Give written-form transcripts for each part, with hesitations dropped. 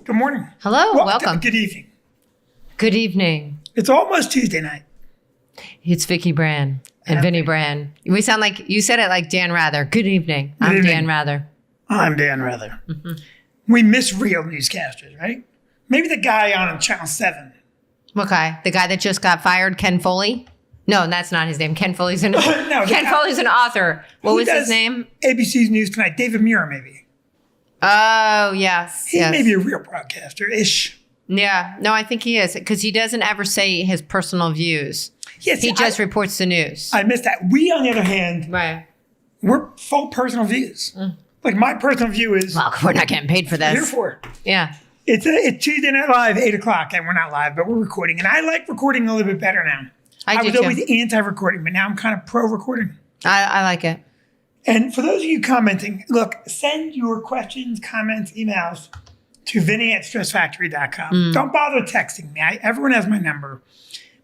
Good morning. Hello, welcome. Good evening. Good evening. It's almost Tuesday night. It's Vicki Brand and Vinnie Brand. We sound like, you said it like Dan Rather. Good evening. I'm Dan Rather. I'm Dan Rather. Mm-hmm. We miss real newscasters, right? Maybe the guy on Channel 7. What guy? The guy that just got fired, Ken Foley? No, that's not his name. Ken Foley's an Foley's an author. What was his name? ABC's News Tonight. David Muir, maybe. Oh, yes. He may be a real broadcaster-ish. Yeah. No, I think he is because he doesn't ever say his personal views. Yes, he just reports the news. I missed that. We, on the other hand, we're full personal views. Like my personal view is... Well, we're not getting paid for this. Here for it. Yeah. It's Tuesday Night Live, 8 o'clock, and we're not live, but we're recording. And I like recording a little bit better now. I was always anti-recording, but now I'm kind of pro-recording. I like it. And for those of you commenting, look, send your questions, comments, emails to Vinnie@stressfactory.com. Don't bother texting me. Everyone has my number.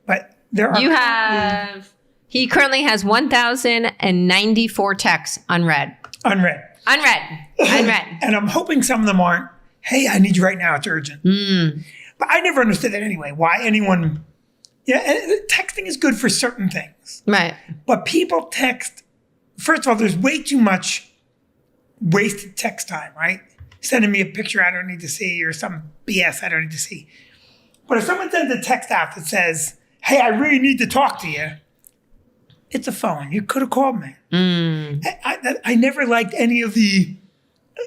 But there are... He currently has 1,094 texts unread. Unread. And I'm hoping some of them aren't, hey, I need you right now. It's urgent. But I never understood that anyway. Why anyone... Yeah, texting is good for certain things. Right. But people text... First of all, there's way too much wasted text time, right? Sending me a picture I don't need to see or some BS I don't need to see. But if someone sends a text out that says, hey, I really need to talk to you, it's a phone. You could have called me. I never liked any of the,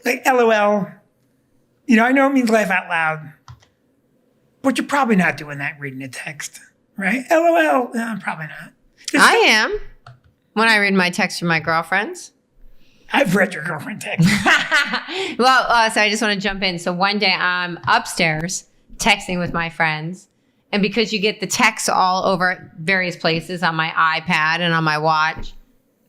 like, LOL. You know, I know it means laugh out loud, but you're probably not doing that reading a text, right? LOL, no, probably not. I am. When I read my text from my girlfriends. I've read your girlfriend text. Well, so I just want to jump in. So one day I'm upstairs texting with my friends. And because you get the texts all over various places on my iPad and on my watch,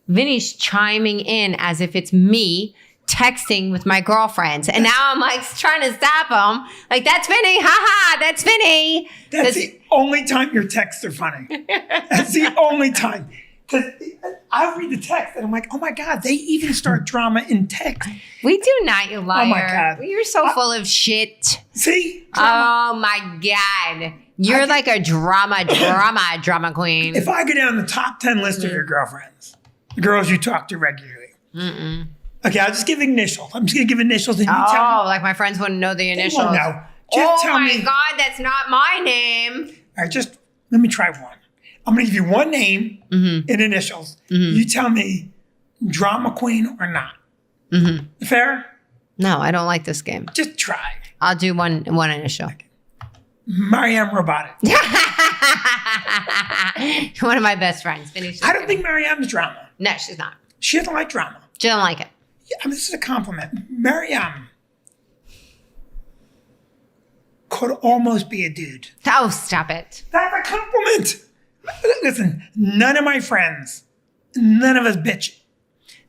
Vinny's chiming in as if it's me texting with my girlfriends. And now I'm like trying to stop him. Like, that's Vinny. Ha, that's Vinny. That's the only time your texts are funny. That's the only time. Because I read the text and I'm like, oh my God, they even start drama in text. We do not, you liar. Oh my God. You're so full of shit. See? Drama. Oh my God. You're like a drama queen. If I go down the top 10 list of your girlfriends, the girls you talk to regularly. Okay, I'll just give initials. I'm just going to give initials and you tell me. Oh, like my friends wouldn't know the initials. They won't know. Just tell me. Oh my God, that's not my name. All right, just let me try one. I'm going to give you one name in initials. You tell me drama queen or not. Fair? No, I don't like this game. Just try. I'll do one initial. Okay. Mariam Robotic. One of my best friends. I don't think Mariam's drama. No, she's not. She doesn't like drama. She doesn't like it. Yeah, I mean, this is a compliment. Mariam could almost be a dude. Oh, stop it. That's a compliment. Listen, none of my friends, none of us bitch.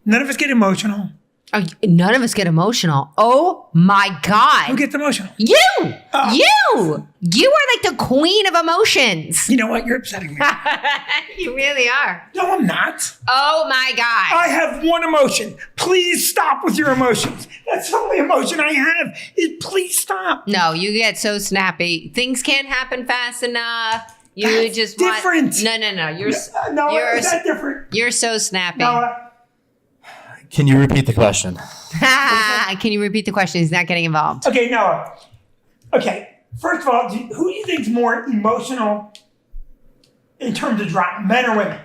None of us get emotional. Oh, none of us get emotional. Oh my God. Who gets emotional? You! You are like the queen of emotions. You know what? You're upsetting me. You really are. No, I'm not. Oh my God. I have one emotion. Please stop with your emotions. That's the only emotion I have is please stop. No, you get so snappy. Things can't happen fast enough. You That's just different. Want... No. You're it's not different. You're so snappy. No, can you repeat the question? Can you repeat the question? He's not getting involved. Okay, Noah. Okay, first of all, who do you think is more emotional in terms of drama, men or women?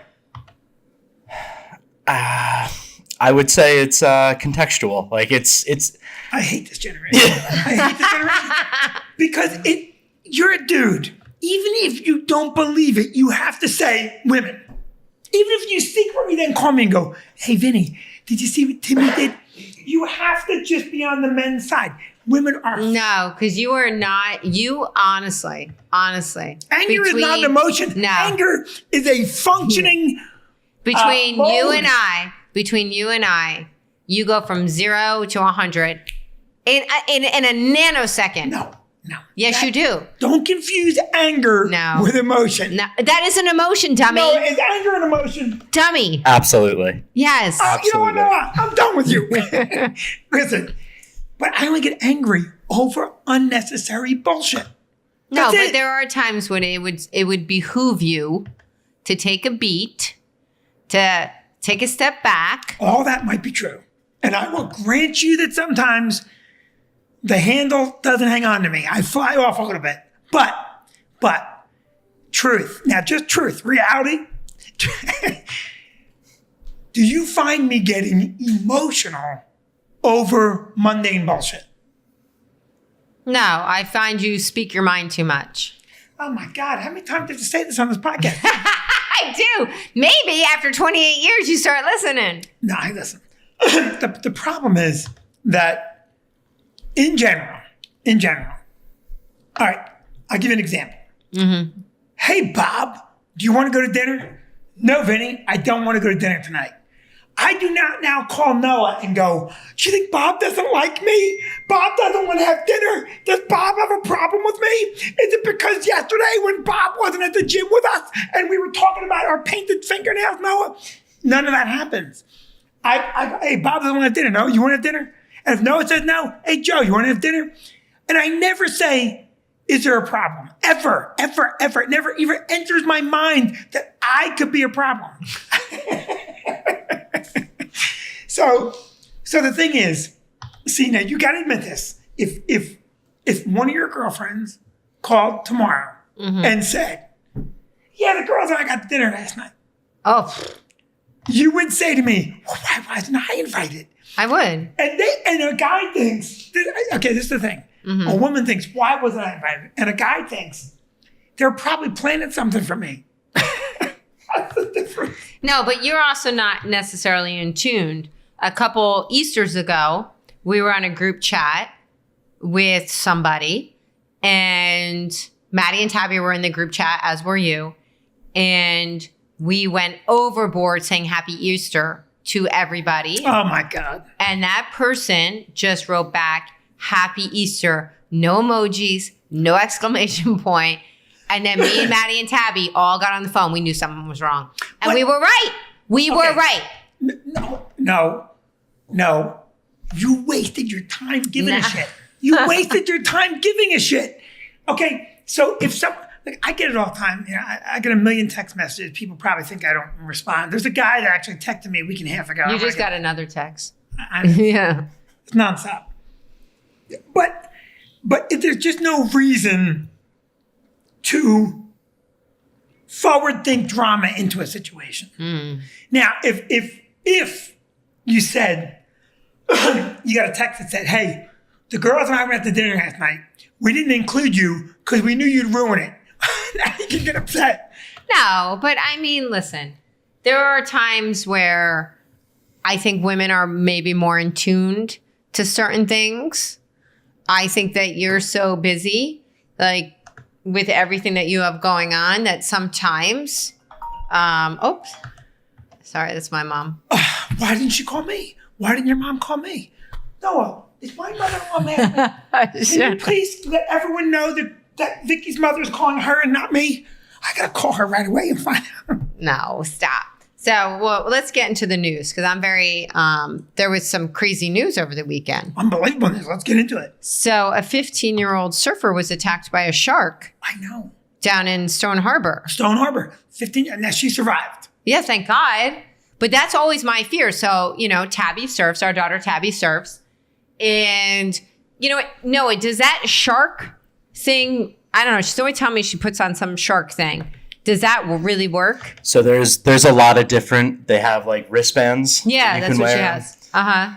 I would say it's contextual. Like it's. I hate this generation. Because you're a dude. Even if you don't believe it, you have to say women. Even if you secretly then call me and go, hey, Vinny, did you see what Timmy did? You have to just be on the men's side. Women are... No, because you are not... You honestly... Anger is not an emotion. No. Anger is a functioning... Between you and I, you go from 0 to 100 in a nanosecond. No. Yes, you do. Don't confuse anger with emotion. No, that is an emotion, dummy. No, is anger an emotion? Dummy. Absolutely. Yes. You know what? No, I'm done with you. Listen, But I only get angry over unnecessary bullshit. No, That's but it. there are times when it would behoove you to take a beat, to take a step back. All that might be true. And I will grant you that sometimes the handle doesn't hang on to me. I fly off a little bit. But truth. Now, just truth. Reality. Do you find me getting emotional over mundane bullshit? No, I find you speak your mind too much. Oh my God, how many times did you say this on this podcast? I do. Maybe after 28 years, you start listening. No, I listen. The problem is that in general, all right, I'll give you an example. Mm-hmm. Hey, Bob, do you want to go to dinner? No, Vinnie, I don't want to go to dinner tonight. I do not now call Noah and go, do you think Bob doesn't like me? Bob doesn't want to have dinner. Does Bob have a problem with me? Is it because yesterday when Bob wasn't at the gym with us and we were talking about our painted fingernails, Noah? None of that happens. Hey, Bob doesn't want to have dinner. No, you want to have dinner? And if Noah says no, hey, Joe, you want to have dinner? And I never say, is there a problem? Ever. It never even enters my mind that I could be a problem. So the thing is, see, now you got to admit this. If one of your girlfriends called tomorrow and said, yeah, the girls and I got dinner last night. Oh, You would say to me, well, why wasn't I invited? I would. And a guy thinks, okay, this is the thing. A woman thinks, why wasn't I invited? And a guy thinks, they're probably planning something for me. That's the difference. No, but you're also not necessarily in tune. A couple Easters ago, we were on a group chat with somebody, and Maddie and Tabby were in the group chat, as were you. And we went overboard saying Happy Easter to everybody. Oh my God. And that person just wrote back, Happy Easter, no emojis, no exclamation point. And then me and Maddie and Tabby all got on the phone. We knew something was wrong. And What? we were right. We were right. No. You wasted your time giving a Nah. shit. You wasted your time giving a shit. Okay, so if someone, like, I get it all the time. You know, I get a million text messages. People probably think I don't respond. There's a guy that actually texted me a week and a half ago. You just got another text. Yeah. It's nonstop. But there's just no reason to forward think drama into a situation. Now, if you said, you got a text that said, hey, the girls and I went out to dinner last night. We didn't include you because we knew you'd ruin it. Now you can get upset. No, but I mean, listen, there are times where I think women are maybe more in tuned to certain things. I think that you're so busy, like with everything that you have going on, that sometimes, oops, sorry, that's my mom. Why didn't she call me? Why didn't your mom call me? Noah, is my mother-in-law mad at me? Can you please let everyone know that Vicky's mother is calling her and not me? I gotta call her right away and find out. No, stop. So, well, let's get into the news because I'm very, there was some crazy news over the weekend. Unbelievable news. Let's get into it. So a 15-year-old surfer was attacked by a shark I know. down in Stone Harbor. Stone Harbor, 15, and now she survived. Yeah, thank God. But that's always my fear. So, you know, Tabby surfs, our daughter Tabby surfs. And, you know what, Noah, does that shark thing, I don't know, she's always telling me she puts on some shark thing. Does that really work? So there's a lot of different. They have like wristbands. Yeah, that you that's can what she wear. has. Uh-huh.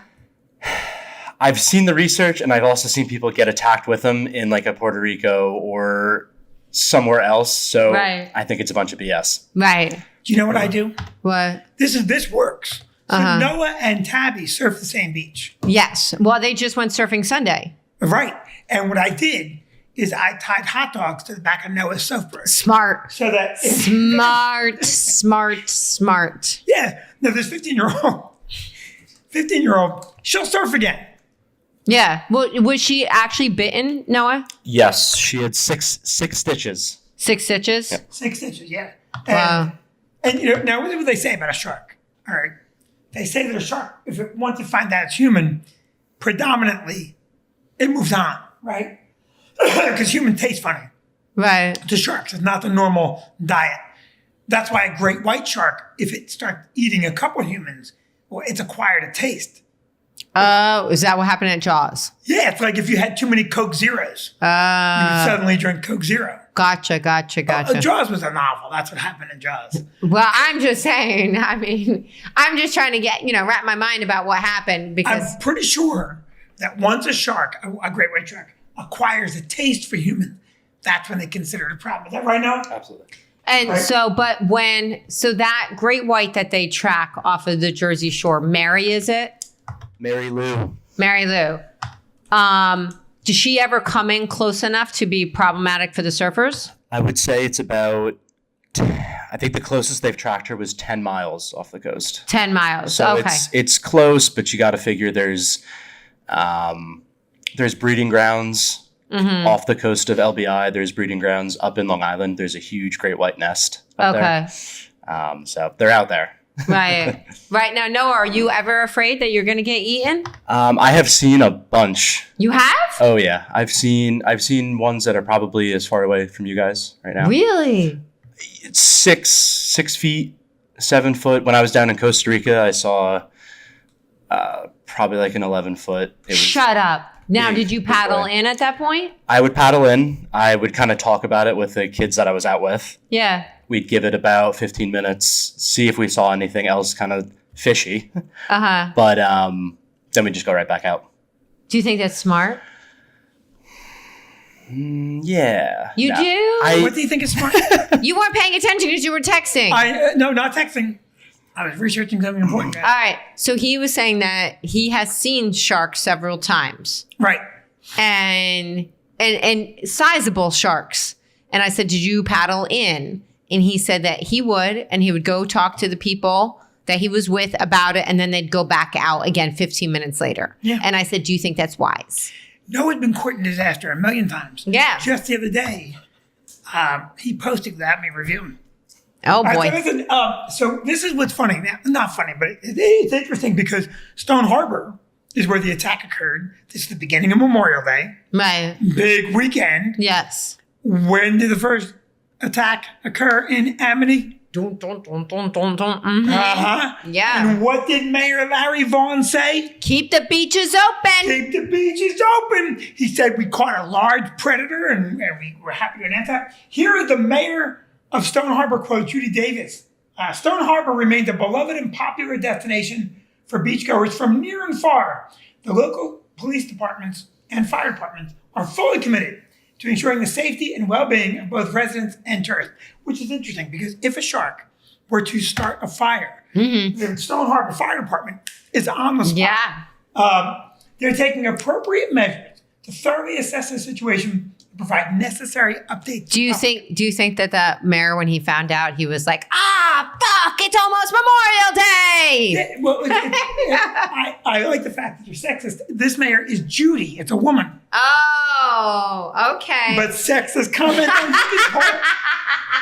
I've seen the research, and I've also seen people get attacked with them in like a Puerto Rico or somewhere else. So Right. I think it's a bunch of BS. Right. Do you know what I do? What? This works. So Uh-huh. Noah and Tabby surf the same beach. Yes. Well, they just went surfing Sunday. Right. And what I did is I tied hot dogs to the back of Noah's surfboard. Smart. So that Smart. yeah, no, this 15-year-old, she'll surf again. Yeah. Well, was she actually bitten, Noah? Yes, she had six stitches. 6 stitches? Yep. 6 inches, yeah. Wow. And you know, now what do they say about a shark? All right. They say that a shark, once you find out it's human, predominantly it moves on, right? Because human taste funny Right. to sharks. It's not the normal diet. That's why a great white shark, if it starts eating a couple humans, well, it's acquired a taste. Oh, is that what happened at Jaws? Yeah, it's like if you had too many Coke Zeros, you would suddenly drink Coke Zero. Gotcha. Jaws was a novel. That's what happened in Jaws. Well, I'm just saying, I mean, I'm just trying to get, wrap my mind about what happened because I'm pretty sure that once a shark, a great white shark, acquires a taste for humans, that's when they consider it a problem. Is that right now? Absolutely. and right. so that great white that they track off of the Jersey Shore, Mary, is it? Mary Lou. Mary Lou. Does she ever come in close enough to be problematic for the surfers? I would say it's about, I think the closest they've tracked her was 10 miles off the coast. 10 miles. So Okay. it's close, but you got to figure there's breeding grounds off the coast of LBI. There's breeding grounds up in Long Island. There's a huge great white nest up Okay. there. So they're out there. Right. Right now, Noah, are you ever afraid that you're going to get eaten? I have seen a bunch. You have? Oh yeah, I've seen ones that are probably as far away from you guys right now. Really? It's 6 feet, 7 foot. When I was down in Costa Rica, I saw probably like an 11-foot. Shut up. Now, big, did you big paddle boy. in at that point? I would paddle in. I would kind of talk about it with the kids that I was out with. Yeah. We'd give it about 15 minutes, see if we saw anything else kind of fishy. Uh-huh. But then we just go right back out. Do you think that's smart? Yeah. You No. do? What do you think is smart? You weren't paying attention because you were texting. No, not texting. I was researching something important. All right. So he was saying that he has seen sharks several times Right. and sizable sharks. And I said, did you paddle in? And he said that he would, and he would go talk to the people that he was with about it, and then they'd go back out again 15 minutes later. Yeah. And I said, do you think that's wise? Noah's been courting disaster a million times. Yeah. Just the other day, he posted without me reviewing. Oh, I boy. said, listen, so this is what's funny. Now, not funny, but it's interesting because Stone Harbor is where the attack occurred. This is the beginning of Memorial Day. Right. Big weekend. Yes. When did the first attack occur in Amity? Dun, dun, dun, dun, dun, dun. Mhm. Uh-huh. Yeah. And what did Mayor Larry Vaughn say? Keep the beaches open. Keep the beaches open. He said we caught a large predator and we were happy to announce that. Here is the mayor of Stone Harbor quote, Judy Davis. Stone Harbor remains a beloved and popular destination for beachgoers from near and far. The local police departments and fire departments are fully committed to ensuring the safety and well-being of both residents and tourists, which is interesting because if a shark were to start a fire, the Stone Harbor Fire Department is on the spot. Yeah. They're taking appropriate measures to thoroughly assess the situation and provide necessary updates. Do you think that the mayor, when he found out, he was like, fuck, it's almost Memorial Day? Yeah, well, I like the fact that you're sexist. This mayor is Judy. It's a woman. Oh, okay. But sexist comment on Judy's part,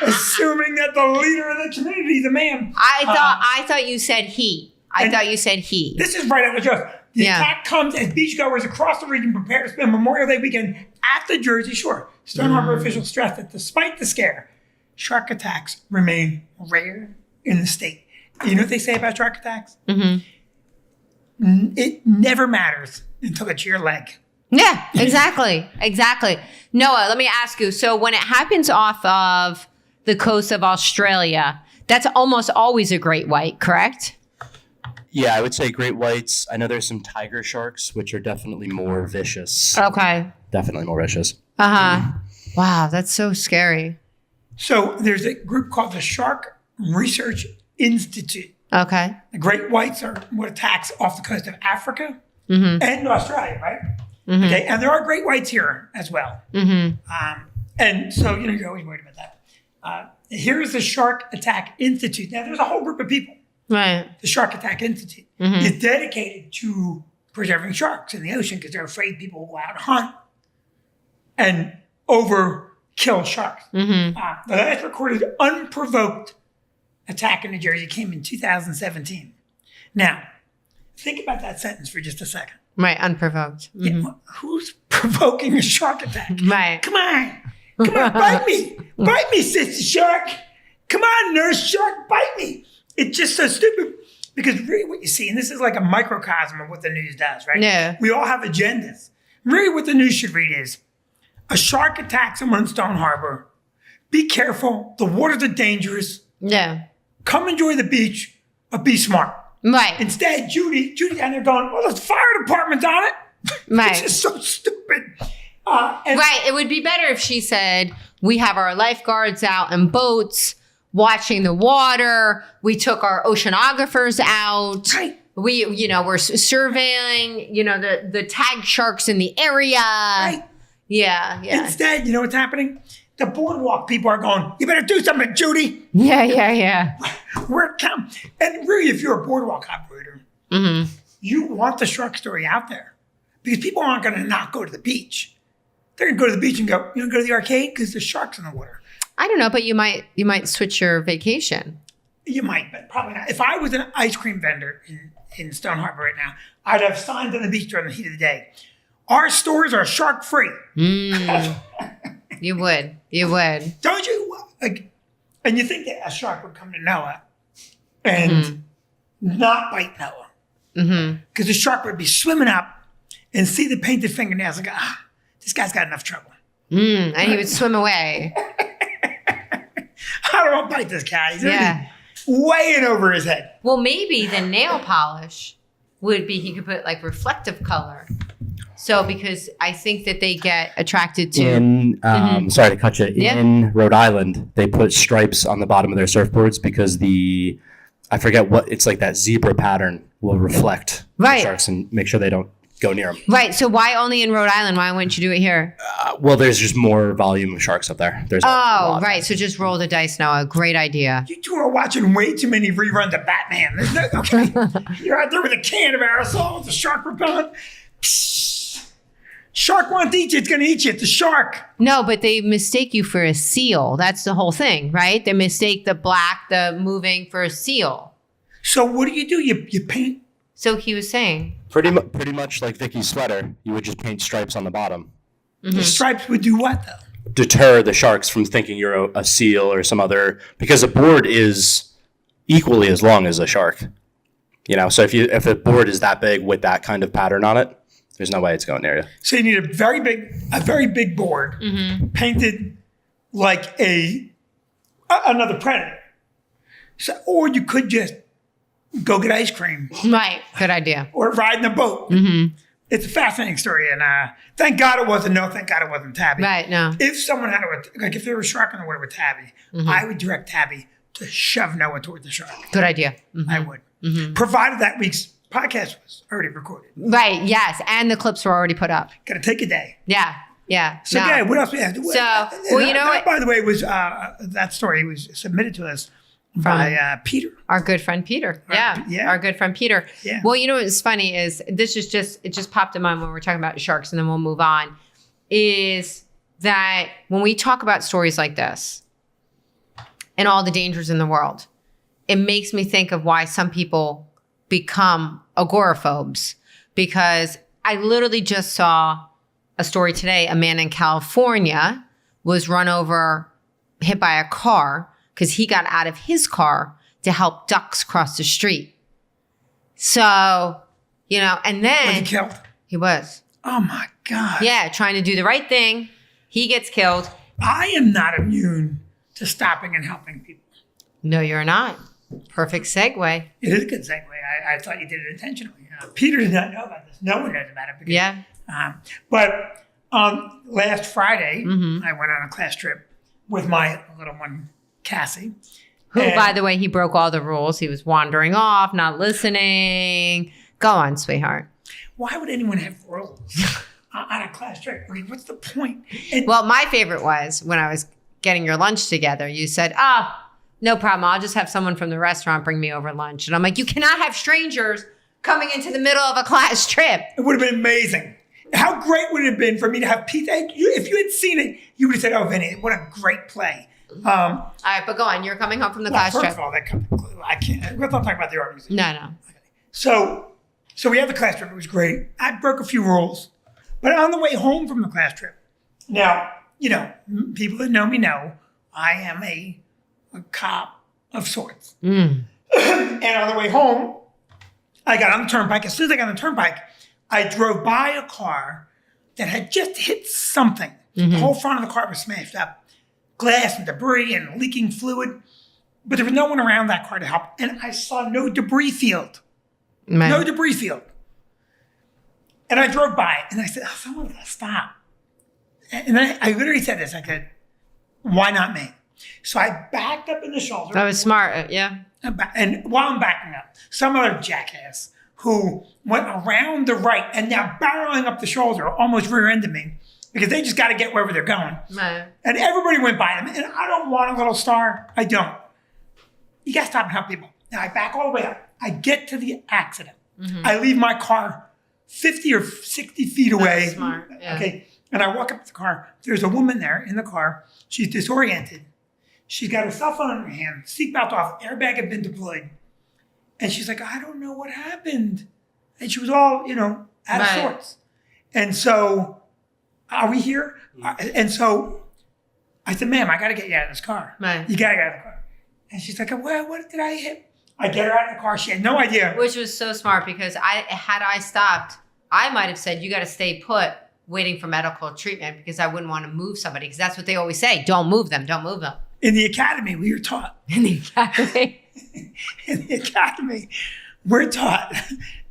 assuming that the leader of the community is a man. I thought you said he. I thought you said he. This is right out of the joke. The Yeah. attack comes as beachgoers across the region prepare to spend Memorial Day weekend at the Jersey Shore. Stone Harbor officials stress that despite the scare, shark attacks remain rare in the state. You know what they say about shark attacks? It never matters until it's your leg. Yeah, exactly. Exactly. Noah, let me ask you. So when it happens off of the coast of Australia, that's almost always a great white, correct? Yeah, I would say great whites. I know there's some tiger sharks, which are definitely more vicious. Okay. Definitely more vicious. Uh-huh. Wow, that's so scary. So there's a group called the Shark Research Institute. Okay. The great whites are what attacks off the coast of Africa and Australia, right? Okay, and there are great whites here as well. And so, you're always worried about that. Here is the Shark Attack Institute. Now, there's a whole group of people. Right. The Shark Attack Institute is dedicated to preserving sharks in the ocean because they're afraid people will go out and hunt and overkill sharks. The last recorded unprovoked attack in New Jersey came in 2017. Now, think about that sentence for just a second. Right, unprovoked. Mhm. Yeah, who's provoking a shark attack? Right. Come on, bite me, sister shark. Come on, nurse shark, bite me. It's just so stupid because really what you see, and this is like a microcosm of what the news does, right? Yeah. We all have agendas. Really what the news should read is, a shark attacks someone in Stone Harbor. Be careful. The waters are dangerous. Yeah. Come enjoy the beach, but be smart. Right. Instead, Judy down there going, well, the fire department's on it. Right. It's just so stupid. Right. It would be better if she said, we have our lifeguards out in boats watching the water. We took our oceanographers out. Right. We're surveying, the tag sharks in the area. Right. Yeah. Instead, you know what's happening? The boardwalk people are going, you better do something, Judy. Yeah. Where it comes. And really, if you're a boardwalk operator, you want the shark story out there. Because people aren't going to not go to the beach. They're going to go to the beach and go, you want to go to the arcade? Because there's sharks in the water. I don't know, but you might switch your vacation. You might, but probably not. If I was an ice cream vendor in Stone Harbor right now, I'd have signs on the beach during the heat of the day. Our stores are shark free. You would. Don't you? And you think that a shark would come to Noah and not bite Noah. Because the shark would be swimming up and see the painted fingernails and go, this guy's got enough trouble. And he would swim away. I don't want to bite this guy. He's way in over his head. Well, maybe the nail polish would be he could put like reflective color. So because I think that they get attracted to sorry to cut you. In Rhode Island, they put stripes on the bottom of their surfboards because I forget what it's like, that zebra pattern will reflect the sharks and make sure they don't go near them. Right. So why only in Rhode Island? Why wouldn't you do it here? Well, there's just more volume of sharks up there. There's right. So just roll the dice, Noah. Great idea. You two are watching way too many reruns of Batman. You're out there with a can of aerosol with the shark repellent. Shark wants to eat you. It's going to eat you. It's a shark. No, but they mistake you for a seal. That's the whole thing, right? They mistake the moving for a seal. So what do? You paint. So he was saying. Pretty much like Vicky's sweater. You would just paint stripes on the bottom. The stripes would do what, though? Deter the sharks from thinking you're a seal or some other, because a board is equally as long as a shark. So if a board is that big with that kind of pattern on it, there's no way it's going near you. So you need a very big board painted like another predator. So, or you could just go get ice cream. Right. Good idea. Or ride in a boat. It's a fascinating story. And thank God it wasn't Tabby. Right, no. If someone had if there was a shark in the water with Tabby, I would direct Tabby to shove Noah toward the shark. Good idea. I would. Provided that week's podcast was already recorded. Right, yes. And the clips were already put up. Got to take a day. Yeah. So, what else we have? So, by the way, was that story was submitted to us by Peter. Our good friend Peter. Our good friend Peter. Yeah. Well, what's funny is it just popped in mind when we're talking about sharks, and then we'll move on, is that when we talk about stories like this and all the dangers in the world, it makes me think of why some people become agoraphobes. Because I literally just saw a story today. A man in California was run over, hit by a car, because he got out of his car to help ducks cross the street. So, and then... Was he killed? He was. Oh, my God. Yeah, trying to do the right thing. He gets killed. I am not immune to stopping and helping people. No, you're not. Perfect segue. It is a good segue. I thought you did it intentionally. Peter did not know about this. No one knows about it. Because, but last Friday, I went on a class trip with my little one, Cassie. Who, by the way, he broke all the rules. He was wandering off, not listening. Go on, sweetheart. Why would anyone have rules on a class trip? I mean, what's the point? Well, my favorite was when I was getting your lunch together. You said, no problem. I'll just have someone from the restaurant bring me over lunch. And I'm like, you cannot have strangers coming into the middle of a class trip. It would have been amazing. How great would it have been for me to have pizza? If you had seen it, you would have said, oh, Vinnie, what a great play. All right, but go on. You're coming home from the class trip. First of all, I can't. We're not talking about the organization. No. Okay. So So we had the class trip. It was great. I broke a few rules. But on the way home from the class trip, now, people that know me know I am a cop of sorts. And on the way home, I got on the turnpike. As soon as I got on the turnpike, I drove by a car that had just hit something. The whole front of the car was smashed up. Glass and debris and leaking fluid. But there was no one around that car to help. And I saw no debris field. Man. No debris field. And I drove by it, and I said, someone's got to stop. And I literally said this. I said, why not me? So I backed up in the shoulder. That was smart. Yeah. And while I'm backing up, some other jackass who went around the right and now barreling up the shoulder almost rear-ended me because they just got to get wherever they're going. Right. And everybody went by them. And I don't want a little star. I don't. You got to stop and help people. Now I back all the way up. I get to the accident. I leave my car 50 or 60 feet away. That's smart. Yeah. Okay. And I walk up to the car. There's a woman there in the car. She's disoriented. She's got her cell phone in her hand, seatbelt off, airbag had been deployed. And she's like, I don't know what happened. And she was all, out of sorts. And so, are we here? And so, I said, ma'am, I got to get you out of this car. Right. You got to get out of the car. And she's like, well, what did I hit? I get her out of the car. She had no idea. Which was so smart because had I stopped, I might have said, you got to stay put waiting for medical treatment because I wouldn't want to move somebody because that's what they always say. Don't move them. Don't move them. In the academy, we were taught. In the academy. In the academy, we're taught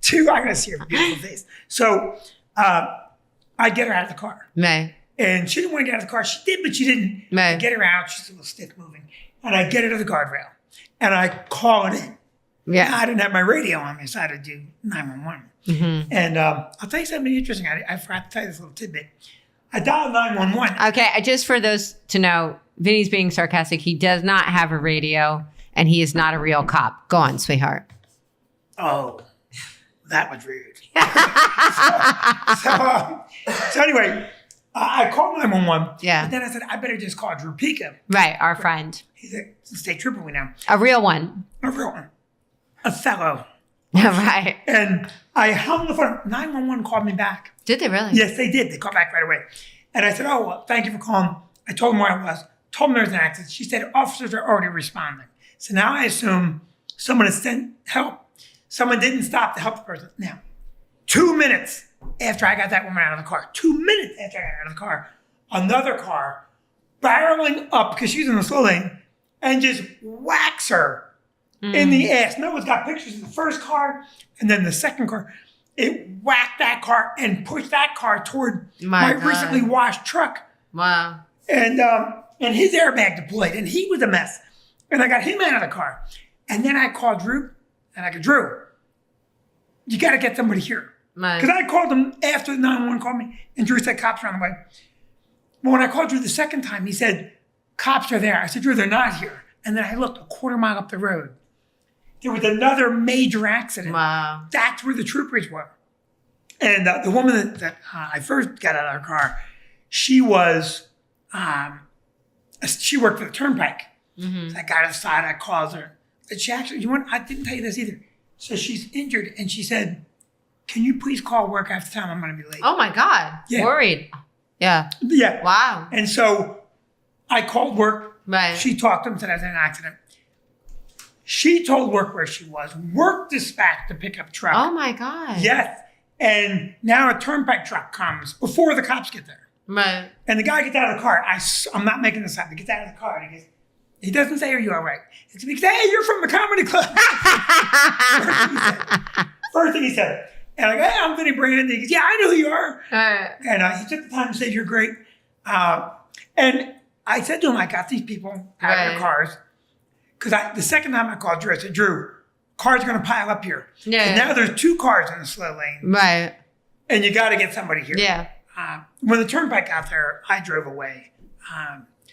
to, I gotta see her beautiful face. So I get her out of the car. May. And she didn't want to get out of the car. She did, but she didn't. May. I get her out. She's a little stiff moving. And I get her to the guardrail. And I call it in. Yeah. I didn't have my radio on me, so I had to do 911. And I'll tell you something interesting. I forgot to tell you this little tidbit. I dialed 911. Okay, just for those to know, Vinny's being sarcastic. He does not have a radio, and he is not a real cop. Go on, sweetheart. Oh, that was rude. So anyway, I called 911. Yeah. But then I said, I better just call Drew Pica. Right, our friend. He's a state trooper we know. A real one. A real one. A fellow. Right. And I hung the phone. 911 called me back. Did they really? Yes, they did. They called back right away. And I said, oh, well, thank you for calling. I told them where I was. Told them there was an accident. She said, officers are already responding. So now I assume someone has sent help. Someone didn't stop to help the person. Now, 2 minutes after I got that woman out of the car, 2 minutes after I got her out of the car, another car barreling up because she's in the slow lane and just whacks her in the ass. No one's got pictures of the first car and then the second car. It whacked that car and pushed that car toward my recently washed truck. Wow. And his airbag deployed, and he was a mess. And I got him out of the car. And then I called Drew, and I go, Drew, you got to get somebody here. Because I called him after the 911 called me, and Drew said cops are on the way. But when I called Drew the second time, he said, cops are there. I said, Drew, they're not here. And then I looked a quarter mile up the road. There was another major accident. Wow. That's where the troopers were. And the woman that I first got out of her car, she was, she worked for the turnpike. So I got her to the side, I called her. And she actually, I didn't tell you this either. So she's injured, and she said, can you please call work after time? I'm going to be late. Oh, my God. Yeah. Worried. Yeah. Yeah. Wow. And so I called work. Right. She talked to them, said I was in an accident. She told work where she was. Work dispatched the pickup truck. Oh, my God. Yes. And now a turnpike truck comes before the cops get there. Right. And the guy gets out of the car. I'm not making this up. He gets out of the car and he doesn't say, are you all right? He goes, hey, you're from the comedy club. First thing he said. And I go, hey, I'm Vinnie Brandy. He goes, yeah, I know who you are. And he took the time to say, you're great. And I said to him, I got these people out of their cars. Because the second time I called Drew, I said, Drew, cars are going to pile up here. Yeah. And now there's 2 cars in the slow lane. Right. And you got to get somebody here. Yeah. When the turnpike got there, I drove away.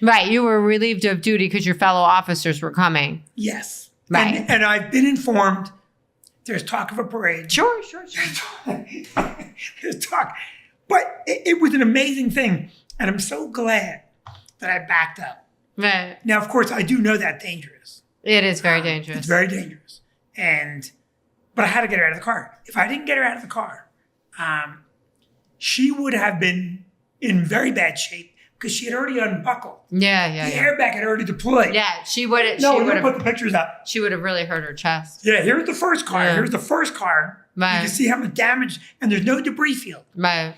Right. You were relieved of duty because your fellow officers were coming. Yes. Right. And I've been informed there's talk of a parade. Sure. There's talk. But it was an amazing thing. And I'm so glad that I backed up. Right. Now, of course, I do know that's dangerous. It is very dangerous. It's very dangerous. but I had to get her out of the car. If I didn't get her out of the car, she would have been in very bad shape because she had already unbuckled. Yeah. The airbag had already deployed. Yeah, she would have. No, you put the pictures up. She would have really hurt her chest. Yeah, here's the first car. Yeah. Here's the first car. Right. You can see how much damage, and there's no debris field. Right.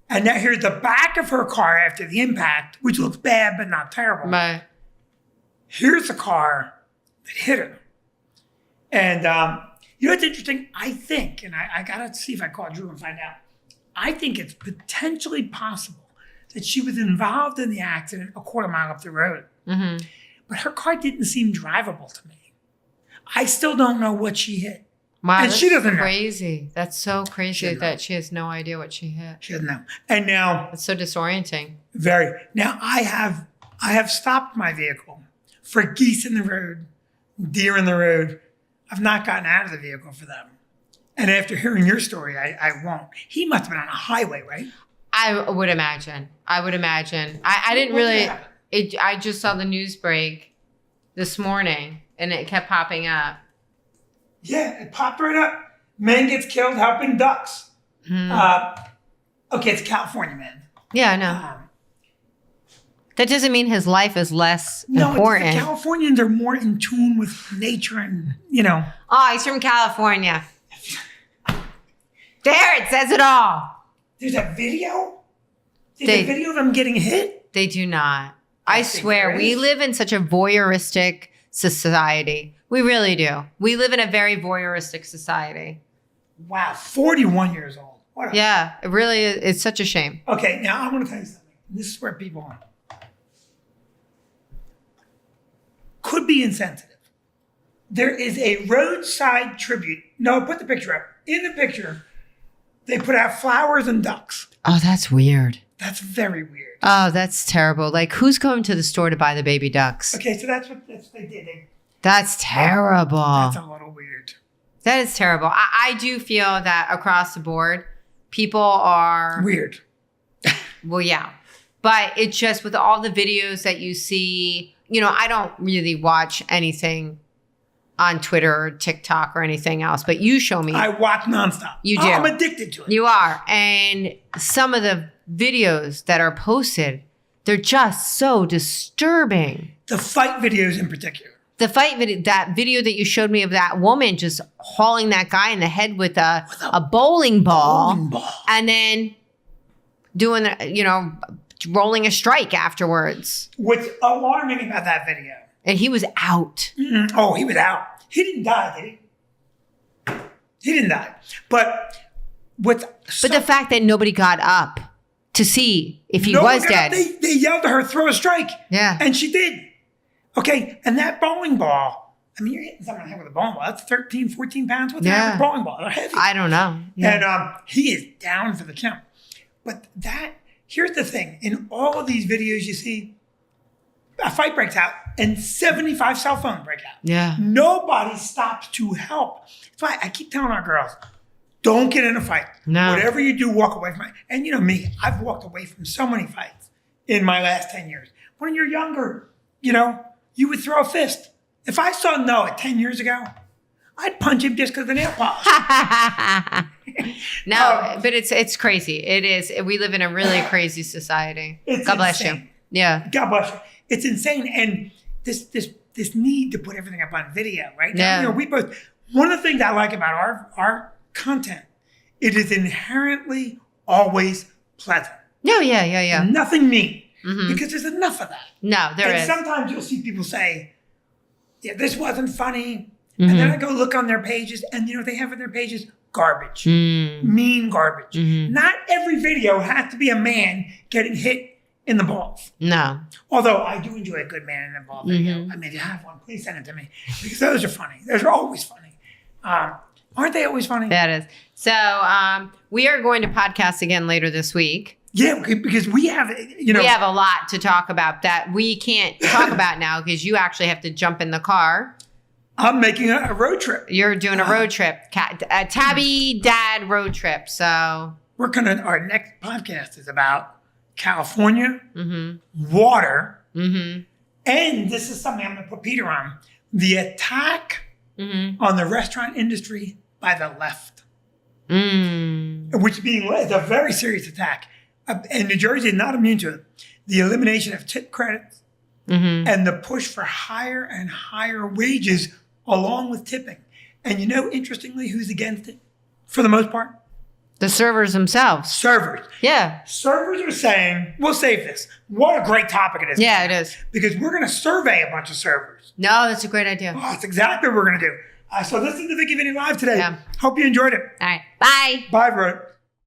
And now here's the back of her car after the impact, which looks bad but not terrible. Right. Here's the car that hit her. And you know what's interesting? I think, and I got to see if I call Drew and find out, I think it's potentially possible that she was involved in the accident a quarter mile up the road. Mm-hmm. But her car didn't seem drivable to me. I still don't know what she hit. Wow, And that's she doesn't know. crazy. That's so crazy She doesn't that know. she has no idea what she hit. She doesn't know. And now, It's so disorienting. now I have stopped my vehicle for geese in the road, deer in the road. I've not gotten out of the vehicle for them. And after hearing your story, I won't. He must have been on a highway, right? I would imagine. I didn't What really. happened? I just saw the news break this morning, and it kept popping up. Yeah, it popped right up. Man gets killed helping ducks. Okay, it's California, man. Yeah, I know. That doesn't mean his life is less No, important. the Californians are more in tune with nature and, Oh, he's from California. There, it says it all. There's a video? There's They- a video of them getting hit? They do not. I think swear, there we is. live in such a voyeuristic society. We really do. We live in a very voyeuristic society. Wow, 41 years old. What a- Yeah, it really is. It's such a shame. Okay, now I'm going to tell you something. This is where people could be insensitive. There is a roadside tribute. No, put the picture up. In the picture, they put out flowers and ducks. Oh, that's weird. That's very weird. Oh, that's terrible. Like, who's going to the store to buy the baby ducks? Okay, so that's what they did. That's terrible. That's a little weird. That is terrible. I do feel that across the board, people are Weird. well, yeah. But it's just with all the videos that you see, I don't really watch anything on Twitter or TikTok or anything else, but you show me. I watch nonstop. You do. I'm addicted to it. You are. And some of the videos that are posted, they're just so disturbing. The fight videos in particular. The fight video, that video that you showed me of that woman just hauling that guy in the head with a bowling ball, Bowling ball. and then doing, rolling a strike afterwards. What's alarming about that video? And he was out. Oh, he was out. He didn't die, did he? He didn't die. But what's But the fact that nobody got up to see if he was dead. They yelled at her, throw a strike. Yeah. And she did. Okay, and that bowling ball, you're hitting someone in the head with a bowling ball. That's 13, 14 pounds. What's the average bowling ball? They're heavy. I don't know. Yeah. And he is down for the count. But here's the thing. In all of these videos you see, a fight breaks out and 75 cell phones break out. Yeah. Nobody stops to help. That's why I keep telling our girls, don't get in a fight. No. Whatever you do, walk away from it. And me, I've walked away from so many fights in my last 10 years. When you're younger, you would throw a fist. If I saw Noah 10 years ago, I'd punch him just because of the nail polish. No, but it's crazy. It is. We live in a really crazy society. It's God bless you. insane. Yeah. God bless you. It's insane. And this need to put everything up on video, right? Now, Yeah. we both, one of the things I like about our content, it is inherently always pleasant. No, yeah. Nothing mean. Because there's enough of that. No, there And is. sometimes you'll see people say, yeah, this wasn't funny. And then I go look on their pages, and what they have on their pages? Garbage. Mean garbage. Not every video has to be a man getting hit in the balls. No. Although I do enjoy a good man in the ball video. I mean, if you have one, please send it to me. Because those are funny. Those are always funny. Aren't they always funny? That is. So we are going to podcast again later this week. Yeah, because we have, We have a lot to talk about that we can't talk about now because you actually have to jump in the car. I'm making a road trip. You're doing a road trip, a Tabby Dad road trip. So Our next podcast is about California, water, and this is something I'm going to put Peter on, the attack on the restaurant industry by the left, Mm. which being is a very serious attack. And New Jersey is not immune to it. The elimination of tip credits and the push for higher and higher wages along with tipping. And you know, interestingly, who's against it for the most part? The servers themselves. Servers. Yeah. Servers are saying, we'll save this. What a great topic it is. Yeah, it is. Because we're going to survey a bunch of servers. No, that's a great idea. Oh, that's exactly what we're going to do. So listen to Vicki Vinnie Live today. Yeah. Hope you enjoyed it. All right. Bye. Bye, bro.